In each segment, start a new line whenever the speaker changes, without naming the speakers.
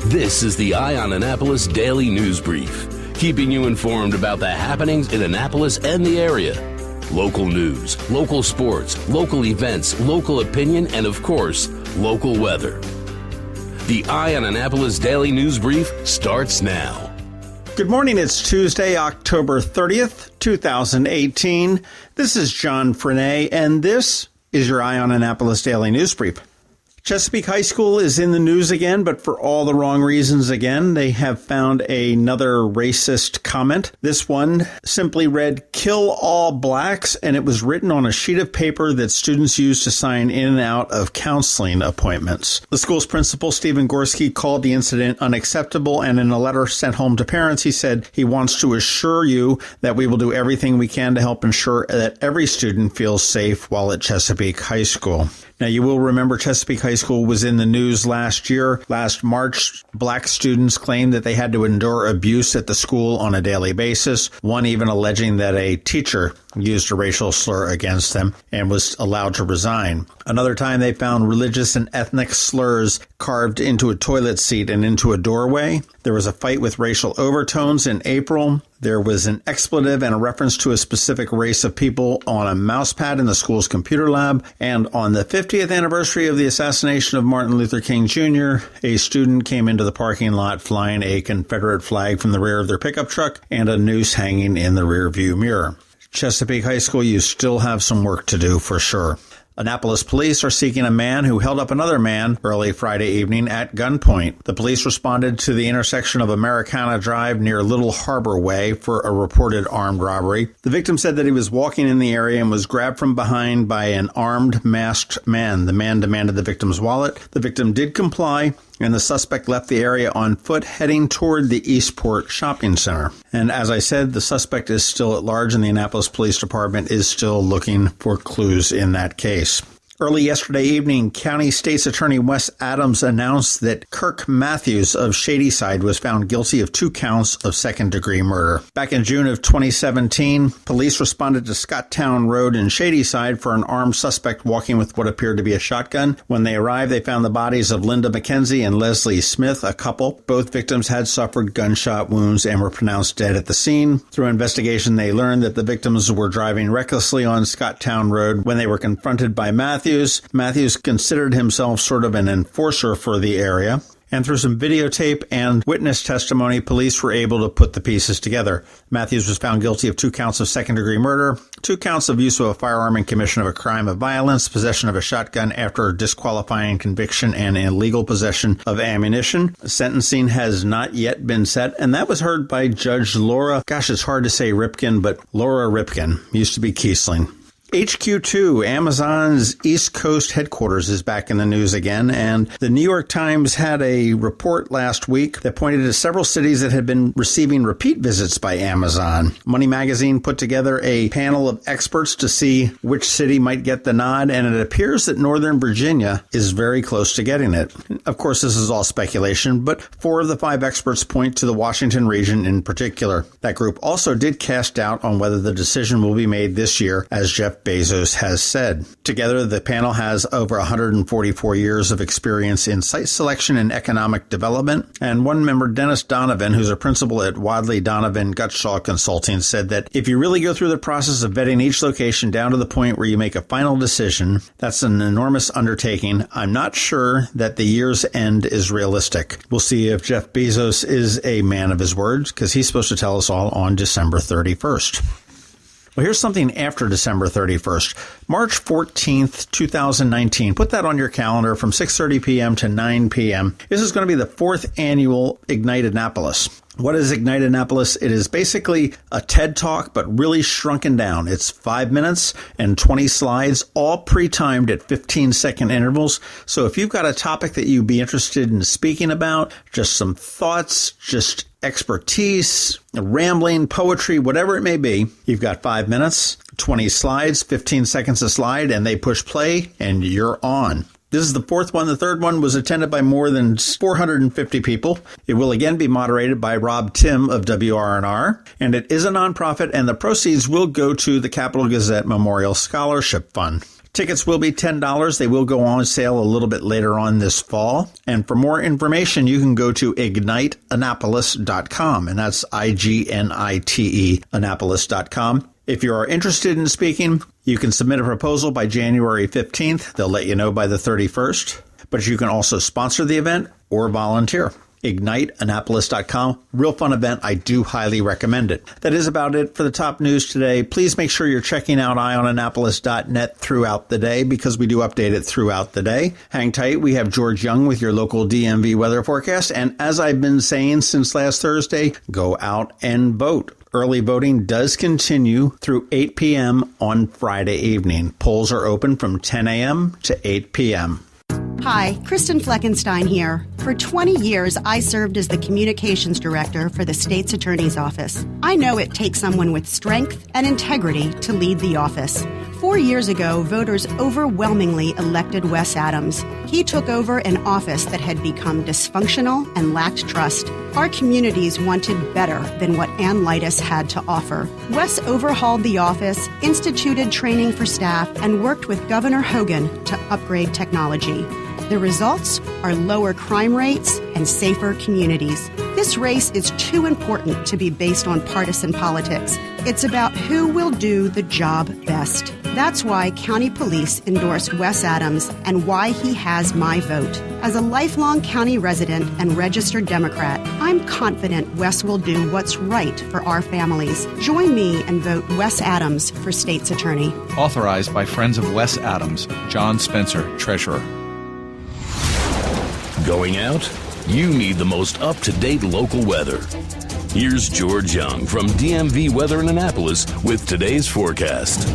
This is the Eye on Annapolis Daily News Brief, keeping you informed about the happenings in Annapolis and the area. Local news, local sports, local events, local opinion, and of course, local weather. The Eye on Annapolis Daily News Brief starts now.
Good morning. It's Tuesday, October 30th, 2018. This is John Frenaye, and this is your Eye on Annapolis Daily News Brief. Chesapeake High School is in the news again, but for all the wrong reasons again. They have found another racist comment. This one simply read, "Kill all blacks," and it was written on a sheet of paper that students use to sign in and out of counseling appointments. The school's principal, Stephen Gorski, called the incident unacceptable, and in a letter sent home to parents, he said he wants to assure you that we will do everything we can to help ensure that every student feels safe while at Chesapeake High School. Now, you will remember Chesapeake High School was in the news last year. Last March, black students claimed that they had to endure abuse at the school on a daily basis, one even alleging that a teacher used a racial slur against them and was allowed to resign. Another time, they found religious and ethnic slurs carved into a toilet seat and into a doorway. There was a fight with racial overtones in April. There was an expletive and a reference to a specific race of people on a mouse pad in the school's computer lab. And on the 50th anniversary of the assassination of Martin Luther King Jr., a student came into the parking lot flying a Confederate flag from the rear of their pickup truck and a noose hanging in the rearview mirror. Chesapeake High School, you still have some work to do for sure. Annapolis police are seeking a man who held up another man early Friday evening at gunpoint. The police responded to the intersection of Americana Drive near Little Harbor Way for a reported armed robbery. The victim said that he was walking in the area and was grabbed from behind by an armed, masked man. The man demanded the victim's wallet. The victim did comply, and the suspect left the area on foot, heading toward the EASTPORT shopping center. And as I said, the suspect is still at large, and the Annapolis Police Department is still looking for clues in that case. Early yesterday evening, County State's Attorney Wes Adams announced that Kirk Matthews of Shadyside was found guilty of 2 counts of second-degree murder. Back in June of 2017, police responded to Scotttown Road in Shadyside for an armed suspect walking with what appeared to be a shotgun. When they arrived, they found the bodies of Linda McKenzie and Leslie Smith, a couple. Both victims had suffered gunshot wounds and were pronounced dead at the scene. Through investigation, they learned that the victims were driving recklessly on Scotttown Road when they were confronted by Matthews. Matthews considered himself sort of an enforcer for the area. And through some videotape and witness testimony, police were able to put the pieces together. Matthews was found guilty of 2 counts of second-degree murder, 2 counts of use of a firearm in commission of a crime of violence, possession of a shotgun after disqualifying conviction, and illegal possession of ammunition. Sentencing has not yet been set, and that was heard by Judge Laura, it's hard to say Ripken, but Laura Ripken, used to be Kiesling. HQ2, Amazon's East Coast headquarters, is back in the news again, and the New York Times had a report last week that pointed to several cities that had been receiving repeat visits by Amazon. Money Magazine put together a panel of experts to see which city might get the nod, and it appears that Northern Virginia is very close to getting it. Of course, this is all speculation, but 4 of the 5 experts point to the Washington region in particular. That group also did cast doubt on whether the decision will be made this year, as Jeff Bezos has said. Together, the panel has over 144 years of experience in site selection and economic development. And one member, Dennis Donovan, who's a principal at Wadley Donovan Gutshaw Consulting, said that if you really go through the process of vetting each location down to the point where you make a final decision, that's an enormous undertaking. I'm not sure that the year's end is realistic. We'll see if Jeff Bezos is a man of his words, because he's supposed to tell us all on December 31st. Well, here's something after December 31st. March 14th, 2019. Put that on your calendar from 6:30 p.m. to 9 p.m. This is going to be the 4th annual Ignite Annapolis. What is Ignite Annapolis? It is basically a TED Talk, but really shrunken down. It's 5 minutes and 20 slides, all pre-timed at 15-second intervals. So if you've got a topic that you'd be interested in speaking about, just some thoughts, just expertise, rambling, poetry, whatever it may be, you've got 5 minutes, 20 slides, 15 seconds a slide, and they push play, and you're on. This is the 4th one. The 3rd one was attended by more than 450 people. It will again be moderated by Rob Tim of WRNR, and it is a nonprofit, and the proceeds will go to the Capital Gazette Memorial Scholarship Fund. Tickets will be $10. They will go on sale a little bit later on this fall. And for more information, you can go to igniteannapolis.com, and that's IGNITE Annapolis.com. If you are interested in speaking, you can submit a proposal by January 15th. They'll let you know by the 31st. But you can also sponsor the event or volunteer. IgniteAnnapolis.com. Real fun event. I do highly recommend it. That is about it for the top news today. Please make sure you're checking out eyeonannapolis.net throughout the day because we do update it throughout the day. Hang tight. We have George Young with your local DMV weather forecast. And as I've been saying since last Thursday, go out and vote. Early voting does continue through 8 p.m. on Friday evening. Polls are open from 10 a.m. to 8 p.m.
Hi, Kristen Fleckenstein here. For 20 years, I served as the communications director for the state's attorney's office. I know it takes someone with strength and integrity to lead the office. 4 years ago, voters overwhelmingly elected Wes Adams. He took over an office that had become dysfunctional and lacked trust. Our communities wanted better than what Ann Lightus had to offer. Wes overhauled the office, instituted training for staff, and worked with Governor Hogan to upgrade technology. The results are lower crime rates and safer communities. This race is too important to be based on partisan politics. It's about who will do the job best. That's why County Police endorsed Wes Adams and why he has my vote. As a lifelong county resident and registered Democrat, I'm confident Wes will do what's right for our families. Join me and vote Wes Adams for state's attorney.
Authorized by Friends of Wes Adams. John Spencer, Treasurer.
Going out? You need the most up-to-date local weather. Here's George Young from DMV Weather in Annapolis with today's forecast.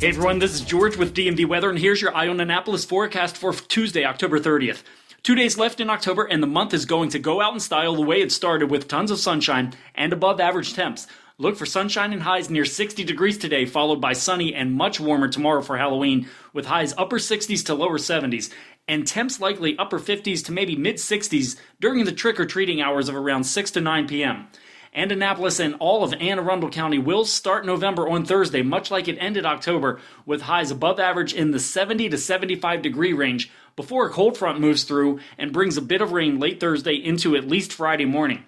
Hey everyone, this is George with DMV Weather, and here's your Eye on Annapolis forecast for Tuesday, October 30th. 2 days left in October, and the month is going to go out in style the way it started, with tons of sunshine and above average temps. Look for sunshine and highs near 60 degrees today, followed by sunny and much warmer tomorrow for Halloween, with highs upper 60s to lower 70s, and temps likely upper 50s to maybe mid 60s during the trick-or-treating hours of around 6 to 9 p.m. And Annapolis and all of Anne Arundel County will start November on Thursday, much like it ended October, with highs above average in the 70 to 75 degree range before a cold front moves through and brings a bit of rain late Thursday into at least Friday morning.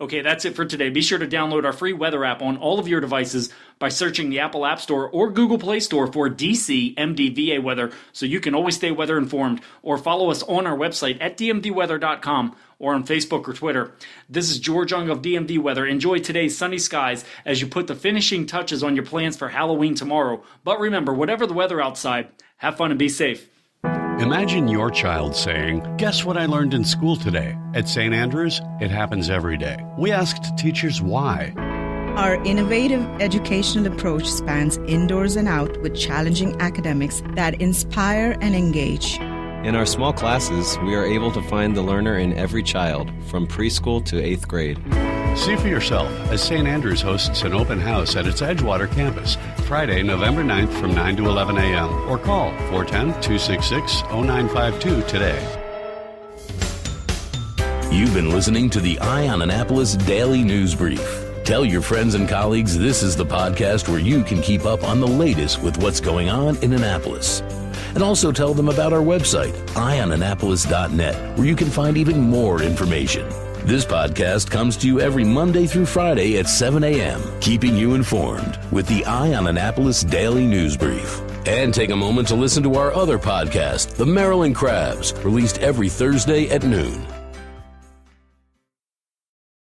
Okay, that's it for today. Be sure to download our free weather app on all of your devices by searching the Apple App Store or Google Play Store for DC MDVA weather so you can always stay weather informed, or follow us on our website at dmvweather.com or on Facebook or Twitter. This is George Young of DMV Weather. Enjoy today's sunny skies as you put the finishing touches on your plans for Halloween tomorrow. But remember, whatever the weather outside, have fun and be safe.
Imagine your child saying, "Guess what I learned in school today?" At St. Andrews, it happens every day. We asked teachers why.
Our innovative educational approach spans indoors and out with challenging academics that inspire and engage.
In our small classes, we are able to find the learner in every child, from preschool to 8th grade.
See for yourself as St. Andrews hosts an open house at its Edgewater campus, Friday, November 9th from 9 to 11 a.m. or call 410-266-0952 today.
You've been listening to the Eye on Annapolis Daily News Brief. Tell your friends and colleagues this is the podcast where you can keep up on the latest with what's going on in Annapolis. And also tell them about our website, eyeonannapolis.net, where you can find even more information. This podcast comes to you every Monday through Friday at 7 a.m., keeping you informed with the Eye on Annapolis Daily News Brief. And take a moment to listen to our other podcast, The Maryland Crabs, released every Thursday at noon.